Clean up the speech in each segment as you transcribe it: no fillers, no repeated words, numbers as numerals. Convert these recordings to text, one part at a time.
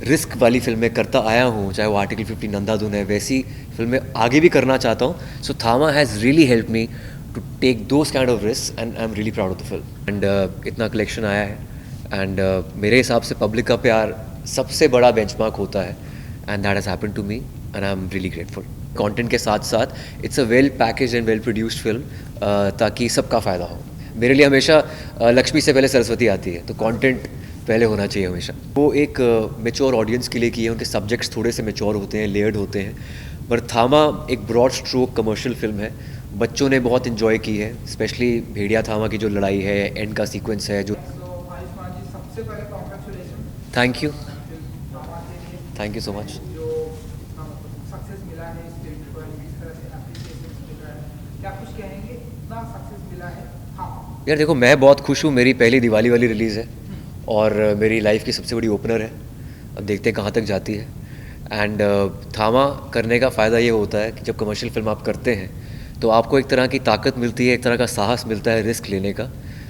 Risk वाली फिल्में करता आया हूँ, चाहे वो आर्टिकल 15 अंधाधुन है, वैसी फिल्में आगे भी करना चाहता हूँ. So Thama has really help me to take those kind of risk and I am really proud of the film. And इतना कलेक्शन आया है एंड मेरे हिसाब से पब्लिक का प्यार सबसे बड़ा बेंचमार्क होता है and that has happened to me and I am really grateful. Content के साथ साथ it's a well package and well produced film, ताकि सबका फ़ायदा हो. मेरे लिए हमेशा लक्ष्मी से पहले सरस्वती आती है, तो कंटेंट पहले होना चाहिए हमेशा. वो एक मेच्योर ऑडियंस के लिए की है, उनके सब्जेक्ट्स थोड़े से मेच्योर होते हैं, लेयर्ड होते हैं. पर थामा एक ब्रॉड स्ट्रोक कमर्शियल फिल्म है, बच्चों ने बहुत इन्जॉय की है. स्पेशली भेड़िया थामा की जो लड़ाई है, एंड का सीक्वेंस है जो. Thank you, thank you so much. यार देखो, मैं बहुत खुश हूँ. मेरी पहली दिवाली वाली रिलीज़ है और मेरी लाइफ की सबसे बड़ी ओपनर है. अब देखते हैं कहाँ तक जाती है. एंड थामा करने का फ़ायदा ये होता है कि जब कमर्शियल फिल्म आप करते हैं तो आपको एक तरह की ताकत मिलती है, एक तरह का साहस मिलता है रिस्क लेने का.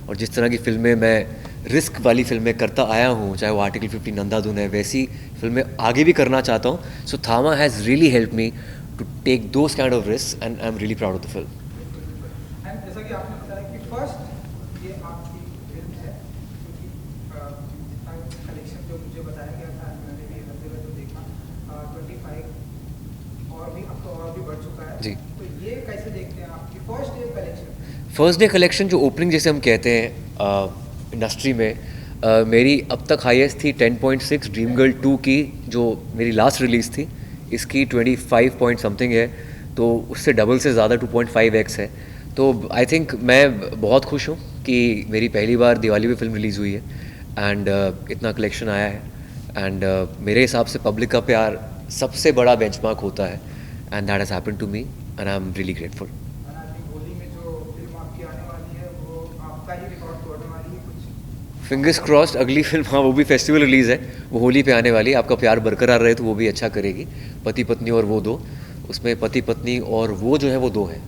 और जिस तरह की फ़िल्में मैं रिस्क वाली फिल्में करता आया हूँ, चाहे वो आर्टिकल 15 अंधाधुन है, वैसी फिल्में आगे भी करना चाहता हूँ. So Thama has really help me to take those kind of risk and I am really proud of the film. जैसा कि आपने बताया कि फर्स्ट ये आपकी फिल्म है, क्योंकि जितना कलेक्शन जो मुझे बताया गया था, मैंने भी हर जगह जो देखा 25 और भी अब तो और भी बढ़ चुका है जी. तो ये कैसे देखते हैं आपकी first day collection? First day collection जो ओपनिंग जैसे हम कहते हैं इंडस्ट्री में, मेरी अब तक हाईएस्ट थी 10.6 ड्रीम गर्ल 2 की, जो मेरी लास्ट रिलीज़ थी. इसकी 25 पॉइंट समथिंग है, तो उससे डबल से ज़्यादा 2.5x है. तो आई थिंक मैं बहुत खुश हूँ कि मेरी पहली बार दिवाली पे फिल्म रिलीज़ हुई है एंड इतना कलेक्शन आया है. एंड मेरे हिसाब से पब्लिक का प्यार सबसे बड़ा बेंचमार्क होता है and that has happened to me and I am really grateful. Holi में जो फिल्म आपकी आने वाली है वो आपका ही रिकॉर्ड तोड़ने वाली है कुछ? Fingers crossed. अगली फिल्म, हाँ, वो भी फेस्टिवल रिलीज़ है, वो होली पे आने वाली है. आपका प्यार बरकरार रहे तो वो भी अच्छा करेगी. पति पत्नी और वो दो, उसमें पति पत्नी और वो जो है वो दो है,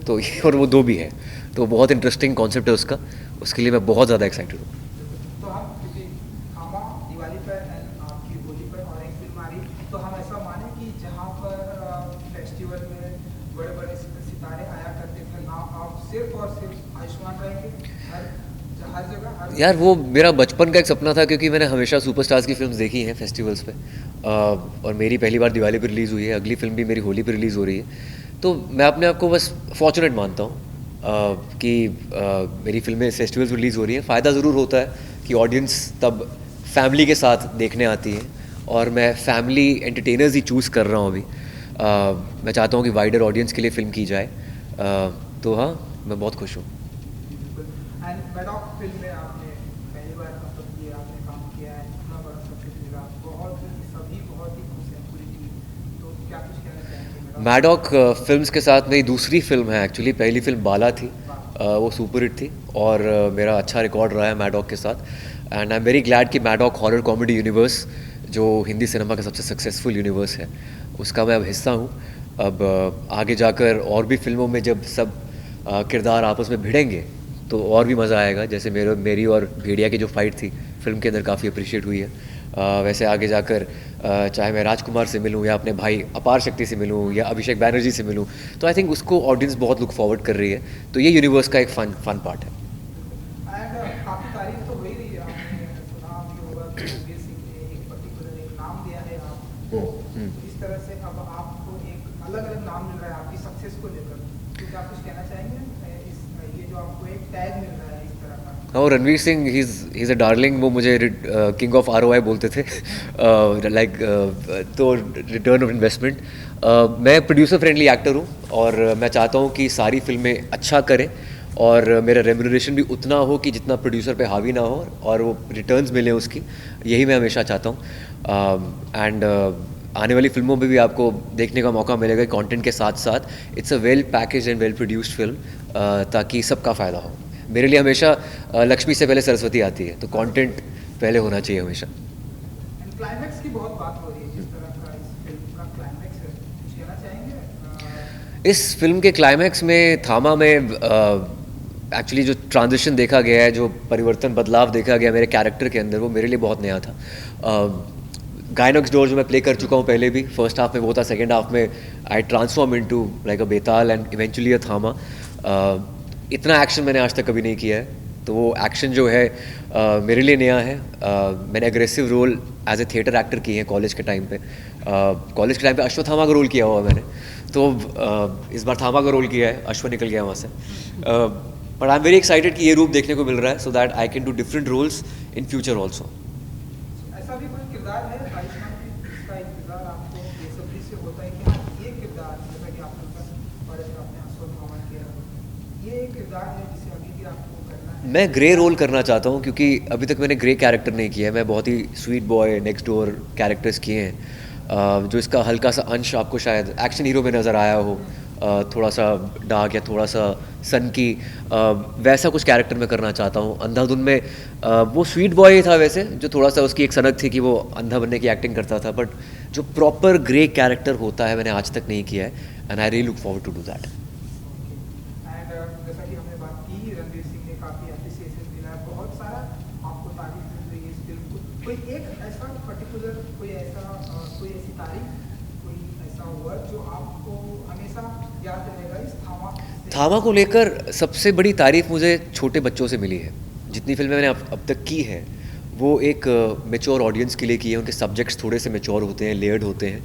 तो और वो दो भी है, तो बहुत इंटरेस्टिंग कॉन्सेप्ट है उसका. उसके लिए मैं बहुत ज़्यादा एक्साइटेड हूँ. तो हम क्योंकि थामा दिवाली पर एंड आपकी होली पर और एक फिल्म आ रही, तो हम ऐसा माने कि जहाँ पर फेस्टिवल में बड़े बड़े सितारे आया करते थे, ना आप सिर्फ और सिर्फ आयुष्मान रहेंगे हर जगह हर. यार वो मेरा बचपन का एक सपना था, क्योंकि मैंने हमेशा सुपरस्टार्स की फिल्म्स देखी हैं फेस्टिवल्स पे, और मेरी पहली बार दिवाली पे रिलीज़ हुई है. अगली फिल्म भी मेरी होली पे रिलीज़ हो रही है. तो मैं अपने आप को बस फॉर्चुनेट मानता हूँ कि मेरी फिल्में फेस्टिवल्स में रिलीज़ हो रही हैं. फ़ायदा ज़रूर होता है कि ऑडियंस तब फैमिली के साथ देखने आती है, और मैं फैमिली एंटरटेनर्स ही चूज़ कर रहा हूँ अभी. मैं चाहता हूँ कि वाइडर ऑडियंस के लिए फ़िल्म की जाए. तो हाँ, मैं बहुत खुश हूँ. एंड मैडॉक फिल्म में आपने पहली बार मतलब ये आपने काम किया है, इतना बड़ा सक्सेस मिला, बहुत ही सभी बहुत ही खुश हैं पूरी टीम. तो क्या कुछ कहना चाहेंगे? मैडॉक फिल्म्स के साथ मेरी दूसरी फिल्म है एक्चुअली. पहली फिल्म बाला थी, वो सुपर हिट थी, और मेरा अच्छा रिकॉर्ड रहा है मैडॉक के साथ. And I am very glad कि मैडॉक हॉरर कॉमेडी यूनिवर्स, जो हिंदी सिनेमा का सबसे सक्सेसफुल यूनिवर्स है, उसका मैं अब हिस्सा हूँ. अब आगे जाकर और भी फिल्मों में जब सब किरदार आपस में भिड़ेंगे तो और भी मज़ा आएगा. जैसे मेरी और भेड़िया की जो फाइट थी फिल्म के अंदर, काफ़ी अप्रिशिएट हुई है. वैसे आगे जाकर चाहे मैं राजकुमार से मिलूं, या अपने भाई अपार शक्ति से मिलूं, या अभिषेक बैनर्जी से मिलूं, तो आई थिंक उसको ऑडियंस बहुत लुक फॉरवर्ड कर रही है. तो ये यूनिवर्स का एक फन पार्ट है. एंड आपकी तारीफ तो हो ही रही है, आपने सुना भी होगा कि रणवीर सिंह ने एक पर्टिकुलर एक नाम दिया है आपको. इस तरह से अब आपको एक अलग अलग नाम मिल रहा है आपकी सक्सेस को लेकर, तो क्या आप कुछ कहना चाहेंगे? ये जो आपको एक टैग मिल रहा है इस तरह का. और Ranveer Singh, he is a darling. वो मुझे किंग ऑफ ROI बोलते थे, लाइक तो रिटर्न ऑफ इन्वेस्टमेंट. मैं प्रोड्यूसर फ्रेंडली एक्टर हूँ, और मैं चाहता हूँ कि सारी फिल्में अच्छा करें, और मेरा रेम्यूनरेशन भी उतना हो कि जितना प्रोड्यूसर पे हावी ना हो, और वो रिटर्न्स मिले उसकी. यही मैं हमेशा चाहता हूँ. एंड आने वाली फिल्मों में भी आपको देखने का मौका मिलेगा. कंटेंट के साथ साथ it's a well package and well produced film, ताकि सबका फ़ायदा हो. मेरे लिए हमेशा लक्ष्मी से पहले सरस्वती आती है, तो कंटेंट पहले होना चाहिए हमेशा. एंड क्लाइमैक्स की बहुत बात हो रही है, जिस तरह का इस फिल्म का क्लाइमैक्स है, कुछ कहना चाहेंगे? इस फिल्म के क्लाइमैक्स में, थामा में, एक्चुअली जो ट्रांजिशन देखा गया है, जो परिवर्तन बदलाव देखा गया मेरे कैरेक्टर के अंदर, वो मेरे लिए बहुत नया था. गाय नेक्स्ट डोर जो मैं प्ले कर चुका हूँ पहले भी, फर्स्ट हाफ में वो था, सेकेंड हाफ में I transform into like a Betaal and eventually a Thamma. इतना एक्शन मैंने आज तक कभी नहीं किया है, तो वो एक्शन जो है मेरे लिए नया है। मैंने aggressive role as a theatre actor किए हैं कॉलेज के टाइम पे। कॉलेज के टाइम पे अश्वत्थामा का रोल किया हुआ मैंने, तो इस बार थामा का रोल किया है, अश्व निकल गया वहाँ से। But I am very excited कि ये रूप देखने को मिल रहा है, so that I can do different roles in future also. ऐसा भी कोई किरदार है आयुष्मान में जिसका इंतजार आपको बेसब्री से होता है कि हाँ ये किरदार, जैसा कि आपने फॉरेस्ट में आपने अश्वत्थामा किया, ये एक किरदार है जिसे अभी भी आपको करना है? मैं ग्रे रोल करना चाहता हूँ, क्योंकि अभी तक मैंने ग्रे कैरेक्टर नहीं किया है। मैं बहुत ही sweet boy, next door characters किए हैं। जो इसका हल्का सा अंश आपको शायद एक्शन हीरो में नज़र आया हो, थोड़ा सा डार्क या थोड़ा सा सन की, वैसा कुछ कैरेक्टर मैं करना चाहता हूँ। अंधाधुन में वो स्वीट बॉय ही था वैसे, जो थोड़ा सा उसकी एक सनक थी कि वो अंधा बनने की एक्टिंग करता था, बट जो प्रॉपर ग्रे कैरेक्टर होता है मैंने आज तक नहीं किया है, and I really look forward to do that. And जैसा कि हमने बात की, रणवीर सिंह ने काफ़ी एप्रिसिएशन मिला है, बहुत सारा आपको तारीफ मिल रही है इस फिल्म को। कोई एक ऐसा पर्टिकुलर, कोई ऐसी तारीफ, कोई ऐसा वर्ड जो आपको हमेशा याद रहेगा इस थामा से? थामा को लेकर सबसे बड़ी तारीफ मुझे छोटे बच्चों से मिली है। जितनी फिल्में मैंने अब तक की है वो एक मेच्योर ऑडियंस के लिए की है, उनके सब्जेक्ट्स थोड़े से मेच्योर होते हैं, लेयर्ड होते हैं।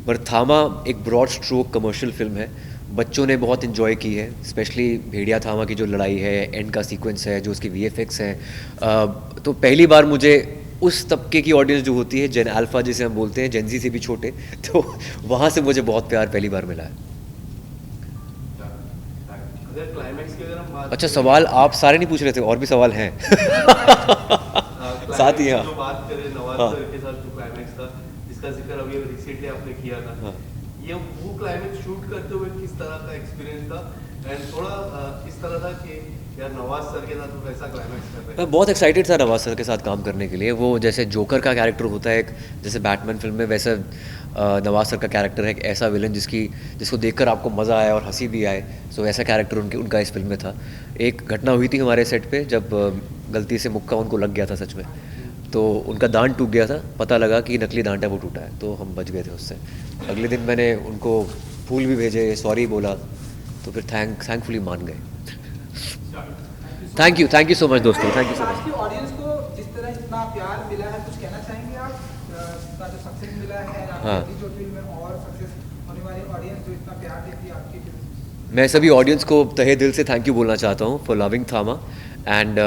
पर थामा एक ब्रॉड स्ट्रोक कमर्शियल फिल्म है, बच्चों ने बहुत इन्जॉय की है। स्पेशली भेड़िया थामा की जो लड़ाई है, एंड का सीक्वेंस है, जो उसकी VFX है, तो पहली बार मुझे उस तबके की ऑडियंस जो होती है, जेन अल्फ़ा जिसे हम बोलते हैं, जेनजी से भी छोटे, तो वहाँ से मुझे बहुत प्यार पहली बार मिला है। अगर क्लाइमैक्स की अगर हम बात अच्छा, सवाल आप सारे नहीं पूछ रहे थे, और भी सवाल हैं। साथ ही हाँ। जो बात करें नवाज हाँ। सर के साथ जो क्लाइमैक्स था, जिसका जिक्र अभी रिसेंटली आपने किया था, हाँ। ये वो क्लाइमैक्स शूट करते हुए किस तरह का एक्सपीरियंस था? एंड थोड़ा इस तरह था कि यार नवाज सर के साथ वैसा क्लाइमैक्स कर रहे मैं बहुत एक्साइटेड था नवाज सर के साथ काम करने के लिए। वो जैसे जोकर का कैरेक्टर होता है एक, जैसे बैटमैन फिल्म में, वैसे नवाज सर का कैरेक्टर है एक ऐसा विलन जिसको देखकर आपको मज़ा आए और हंसी भी आए। सो वैसा कैरेक्टर उनका इस फिल्म में था। एक घटना हुई थी हमारे सेट पे, जब गलती से मुक्का उनको लग गया था सच में, तो उनका दांत टूट गया था, पता लगा कि नकली दांत है वो टूटा है, तो हम बच गए थे उससे। अगले दिन मैंने उनको फूल भी भेजे, सॉरी बोला, तो फिर थैंकफुली मान गए। थैंक यू सो मच दोस्तों, थैंक यू सो आज मच। की ऑडियंस को जिस तरह इतना प्यार मिला है, कुछ कहना चाहेंगे आप? इसका जो सक्सेस मिला है, हाँ। आपकी जो फिल्म है और सक्सेस होने वाली ऑडियंस जो इतना प्यार देती है आपकी फिल्म, मैं सभी ऑडियंस को तहे दिल से थैंक यू बोलना चाहता हूँ for loving Thama, and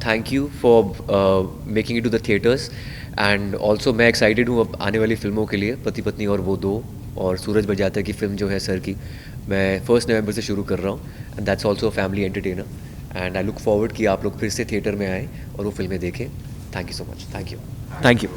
thank you for making it to the theatres. And also मैं एक्साइटेड हूँ अब आने वाली फिल्मों के लिए, पति पत्नी और वो दो, और सूरज बड़जात्या की फिल्म जो है सर की, मैं 1 नवंबर से शुरू कर रहा हूँ, and that's also a family entertainer, and I look forward कि आप लोग फिर से थिएटर में आएँ और वो फिल्में देखें। Thank you so much, thank you.